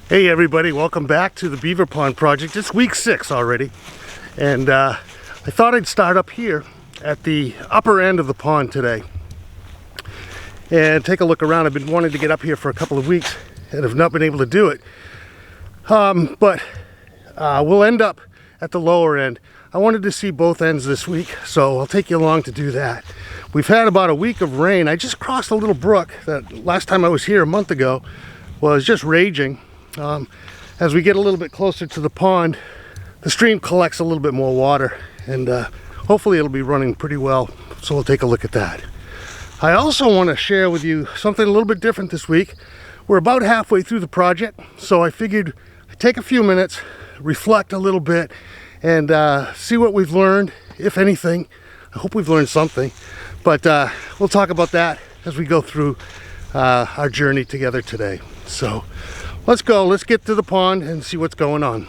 Hey everybody, welcome back to the Beaver Pond Project. It's week 6 already, and I thought I'd start up here at the upper end of the pond today and take a look around. I've been wanting to get up here for a couple of weeks and have not been able to do it, but we'll end up at the lower end. I wanted to see both ends this week, so I'll take you along to do that. We've had about a week of rain. I just crossed a little brook that last time I was here a month ago was just raging. As we get a little bit closer to the pond, the stream collects a little bit more water, and hopefully it'll be running pretty well, so we'll take a look at that. I also want to share with you something a little bit different this week. We're about halfway through the project, so I figured I'd take a few minutes, reflect a little bit, and see what we've learned, if anything. I hope we've learned something, but we'll talk about that as we go through our journey together today. So let's go, let's get to the pond and see what's going on.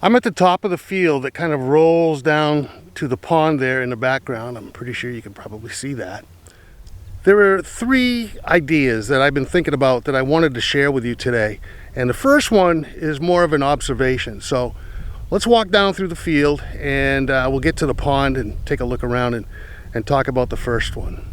I'm at the top of the field that kind of rolls down to the pond there in the background. I'm pretty sure you can probably see that. There are 3 ideas that I've been thinking about that I wanted to share with you today. And the first one is more of an observation. So let's walk down through the field and we'll get to the pond and take a look around and talk about the first one.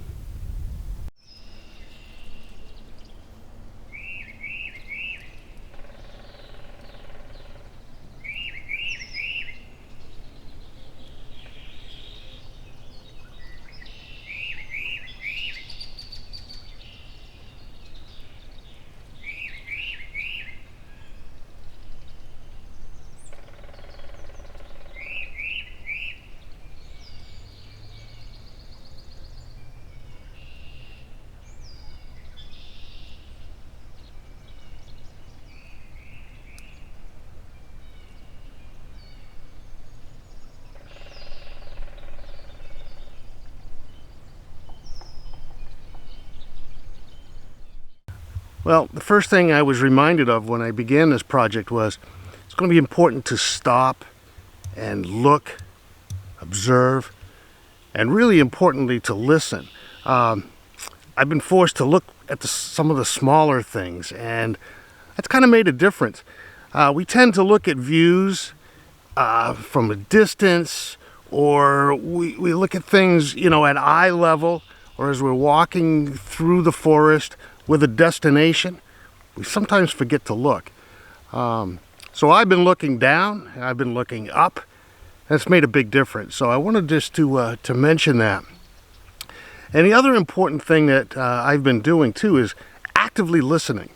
Well, the first thing I was reminded of when I began this project was it's going to be important to stop and look, observe, and really importantly to listen. I've been forced to look at some of the smaller things, and that's kind of made a difference. We tend to look at views from a distance, or we look at things, at eye level, or as we're walking through the forest with a destination. We sometimes forget to look. So I've been looking down, and I've been looking up, and it's made a big difference. So I wanted just to mention that. And the other important thing that I've been doing too is actively listening.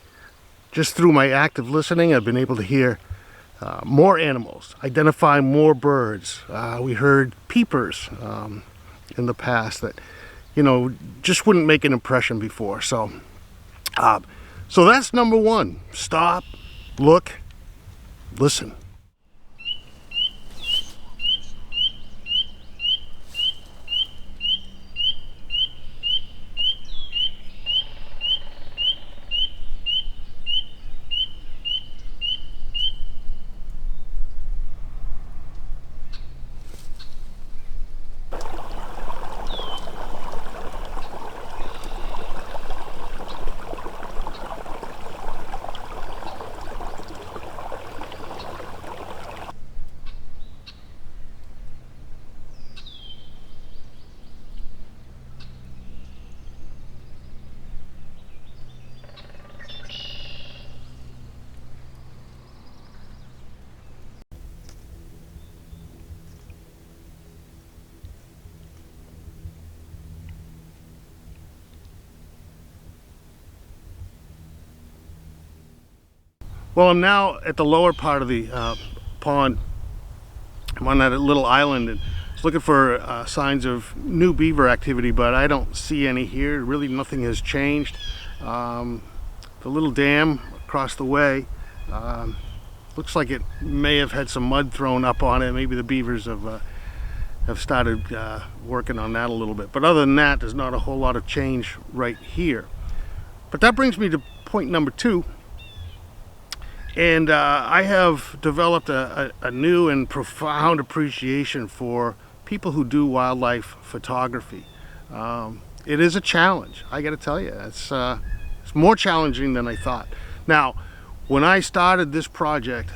Just through my active listening, I've been able to hear more animals, identify more birds. We heard peepers in the past that, just wouldn't make an impression before. So that's number 1. Stop, look, listen. Well, I'm now at the lower part of the pond. I'm on that little island and I was looking for signs of new beaver activity, but I don't see any here. Really nothing has changed. The little dam across the way looks like it may have had some mud thrown up on it. Maybe the beavers have started working on that a little bit. But other than that, there's not a whole lot of change right here. But that brings me to point number 2. And I have developed a new and profound appreciation for people who do wildlife photography. It is a challenge, I got to tell you. It's more challenging than I thought. Now, when I started this project,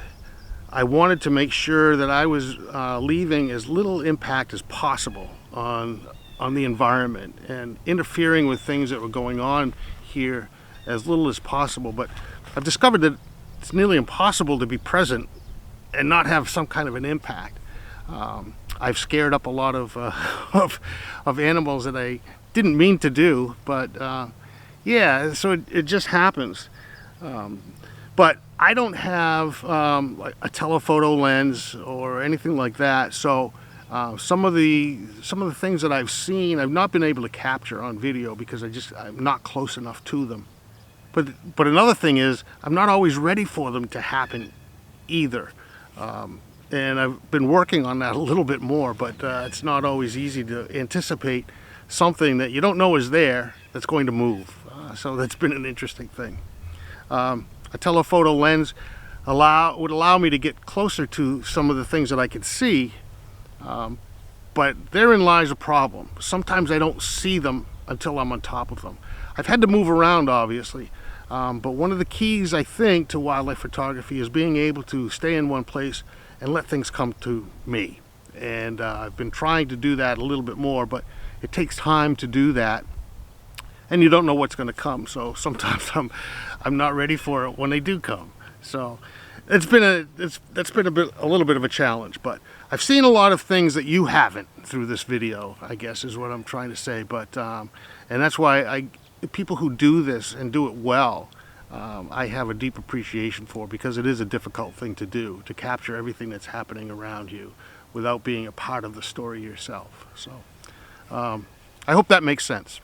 I wanted to make sure that I was leaving as little impact as possible on the environment and interfering with things that were going on here as little as possible. But I've discovered that it's nearly impossible to be present and not have some kind of an impact. I've scared up a lot of animals that I didn't mean to do, but yeah, so it just happens. But I don't have like a telephoto lens or anything like that, so some of the things that I've seen, I've not been able to capture on video because I'm not close enough to them. But another thing is, I'm not always ready for them to happen either. And I've been working on that a little bit more, but it's not always easy to anticipate something that you don't know is there that's going to move. So that's been an interesting thing. A telephoto lens would allow me to get closer to some of the things that I could see, but therein lies a problem. Sometimes I don't see them until I'm on top of them. I've had to move around, obviously, but one of the keys, I think, to wildlife photography is being able to stay in one place and let things come to me. And I've been trying to do that a little bit more, but it takes time to do that, and you don't know what's going to come. So sometimes I'm not ready for it when they do come. So that's been a little bit of a challenge. But I've seen a lot of things that you haven't through this video, I guess is what I'm trying to say. But and that's why people who do this and do it well, I have a deep appreciation for, because it is a difficult thing to do, to capture everything that's happening around you without being a part of the story yourself. So I hope that makes sense.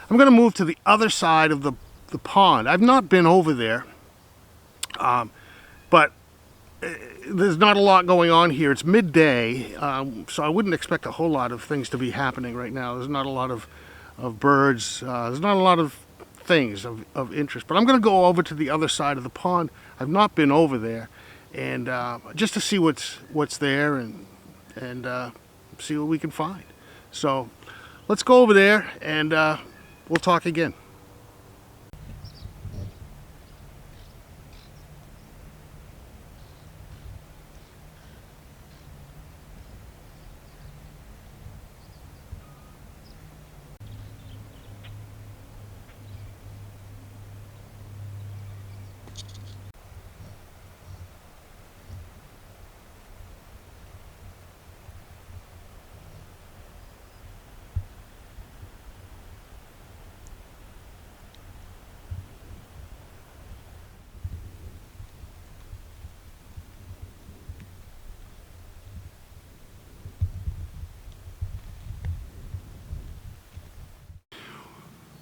I'm going to move to the other side of the pond. I've not been over there, but there's not a lot going on here. It's midday, so I wouldn't expect a whole lot of things to be happening right now. There's not a lot of birds. There's not a lot of things of interest. But I'm going to go over to the other side of the pond. I've not been over there, and just to see what's there and see what we can find. So let's go over there, and we'll talk again.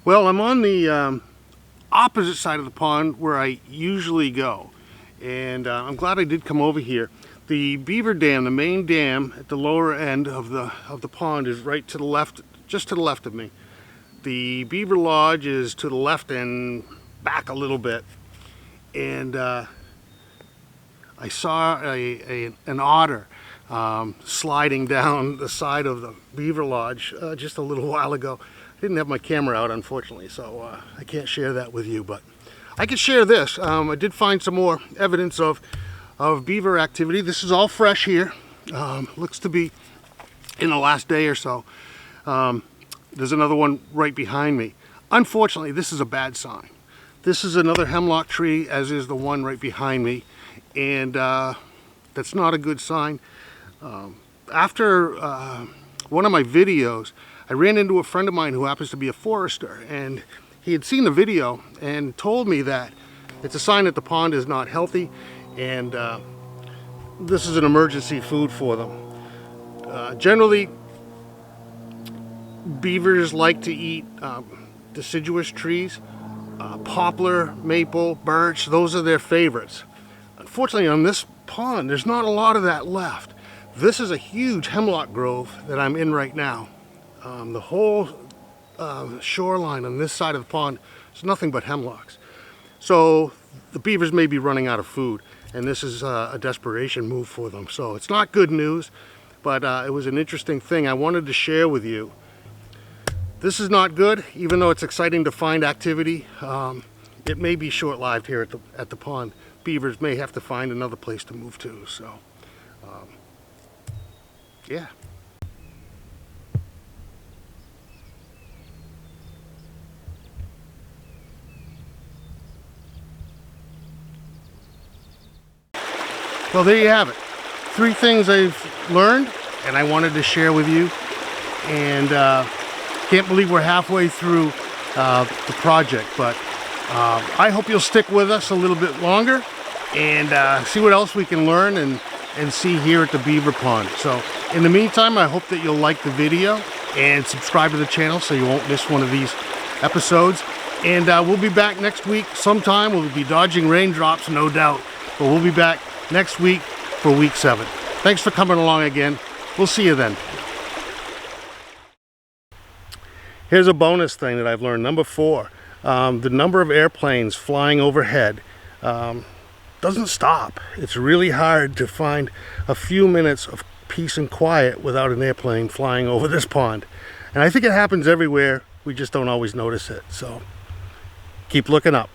Well, I'm on the opposite side of the pond where I usually go, and I'm glad I did come over here. The beaver dam, the main dam at the lower end of the pond, is right to the left, just to the left of me. The beaver lodge is to the left and back a little bit, and I saw an otter sliding down the side of the beaver lodge just a little while ago. I didn't have my camera out, unfortunately, so I can't share that with you, but I can share this. I did find some more evidence of beaver activity. This is all fresh here. Looks to be in the last day or so. There's another one right behind me. Unfortunately, this is a bad sign. This is another hemlock tree, as is the one right behind me, and that's not a good sign. After one of my videos, I ran into a friend of mine who happens to be a forester, and he had seen the video and told me that it's a sign that the pond is not healthy, and this is an emergency food for them. Generally, beavers like to eat deciduous trees, poplar, maple, birch. Those are their favorites. Unfortunately, on this pond, there's not a lot of that left. This is a huge hemlock grove that I'm in right now. The whole shoreline on this side of the pond is nothing but hemlocks. So the beavers may be running out of food, and this is a desperation move for them. So it's not good news, but it was an interesting thing I wanted to share with you. This is not good, even though it's exciting to find activity. It may be short-lived here at the pond. Beavers may have to find another place to move to. So, yeah. Well, there you have it. 3 things I've learned and I wanted to share with you. And can't believe we're halfway through the project, but I hope you'll stick with us a little bit longer and see what else we can learn and see here at the Beaver Pond. So in the meantime, I hope that you'll like the video and subscribe to the channel so you won't miss one of these episodes. And we'll be back next week sometime. We'll be dodging raindrops, no doubt, but we'll be back next week for week 7. Thanks for coming along again. We'll see you then. Here's a bonus thing that I've learned. Number 4, the number of airplanes flying overhead doesn't stop. It's really hard to find a few minutes of peace and quiet without an airplane flying over this pond. And I think it happens everywhere. We just don't always notice it. So keep looking up.